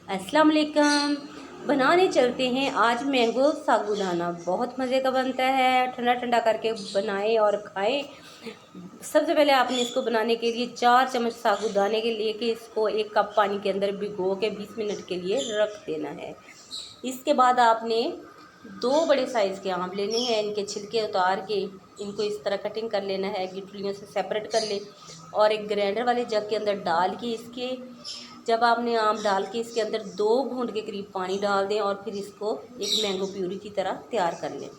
अस्सलाम वालेकुम। बनाने चलते हैं आज मैंगो सागुदाना। बहुत मज़े का बनता है, ठंडा ठंडा करके बनाएं और खाएं। सबसे पहले आपने इसको बनाने के लिए 4 चम्मच सागुदाने के लिए कि इसको 1 कप पानी के अंदर भिगो के 20 मिनट के लिए रख देना है। इसके बाद आपने 2 बड़े साइज़ के आम लेने हैं, इनके छिलके उतार के इनको इस तरह कटिंग कर लेना है, गिटलियों से सेपरेट कर ले और एक ग्राइंडर वाले जग के अंदर डाल के इसके जब आपने आम डाल के इसके अंदर 2 घूंट के करीब पानी डाल दें और फिर इसको एक मैंगो प्यूरी की तरह तैयार कर लें।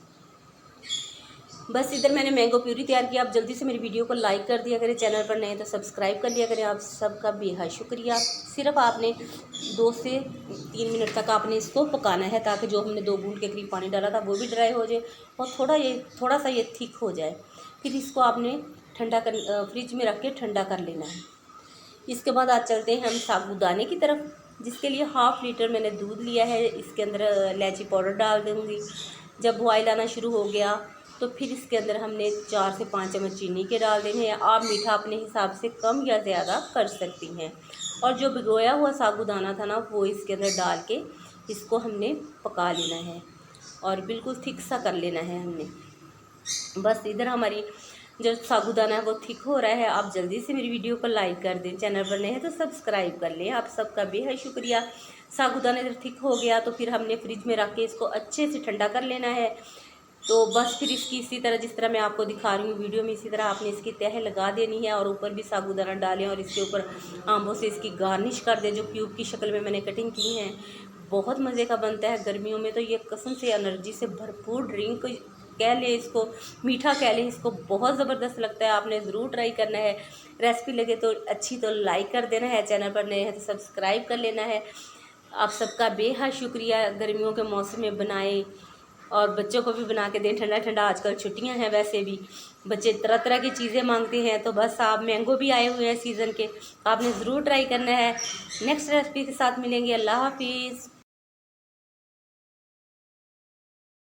बस इधर मैंने मैंगो प्यूरी तैयार किया। आप जल्दी से मेरी वीडियो को लाइक कर दिया करें, चैनल पर नए तो सब्सक्राइब कर लिया करें। आप सबका बेहद शुक्रिया। सिर्फ आपने 2 से 3 मिनट तक आपने इसको पकाना है ताकि जो हमने 2 घूंट के करीब पानी डाला था वो भी ड्राई हो जाए और थोड़ा सा ये थिक हो जाए। फिर इसको आपने फ्रिज में रख के ठंडा कर लेना है। इसके बाद आज चलते हैं हम साबूदाने की तरफ, जिसके लिए 1/2 लीटर मैंने दूध लिया है। इसके अंदर इलायची पाउडर डाल दूँगी। जब बॉयल आना शुरू हो गया तो फिर इसके अंदर हमने 4 से 5 चम्मच चीनी के डाल देने हैं। आप मीठा अपने हिसाब से कम या ज़्यादा कर सकती हैं। और जो भिगोया हुआ साबूदाना था ना वो इसके अंदर डाल के इसको हमने पका लेना है और बिल्कुल थिक सा कर लेना है हमने। बस इधर हमारी जो साबूदाना है वो थिक हो रहा है। आप जल्दी से मेरी वीडियो को लाइक कर दें, चैनल पर नए हैं तो सब्सक्राइब कर लें। आप सबका बेहद शुक्रिया। साबूदाना इधर थिक हो गया तो फिर हमने फ्रिज में रख के इसको अच्छे से ठंडा कर लेना है। तो बस फिर इसकी इसी तरह जिस तरह मैं आपको दिखा रही हूँ वीडियो में, इसी तरह आपने इसकी तह लगा देनी है और ऊपर भी साबूदाना डालें और इसके ऊपर आंबों से इसकी गार्निश कर दें जो क्यूब की शक्ल में मैंने कटिंग की हैं। बहुत मज़े का बनता है। गर्मियों में तो ये कसम से एनर्जी से भरपूर ड्रिंक कह लें, इसको मीठा कह लें, इसको बहुत ज़बरदस्त लगता है। आपने ज़रूर ट्राई करना है। रेसिपी लगे तो अच्छी तो लाइक कर देना है, चैनल पर नए हैं तो सब्सक्राइब कर लेना है। आप सबका बेहद शुक्रिया। गर्मियों के मौसम में बनाएं और बच्चों को भी बना के दें। ठंडा ठंडा आजकल छुट्टियां हैं, वैसे भी बच्चे तरह तरह की चीज़ें मांगते हैं। तो बस आप मैंगो भी आए हुए हैं सीज़न के, आपने ज़रूर ट्राई करना है। नेक्स्ट रेसिपी के साथ मिलेंगे। अल्लाह हाफिज़।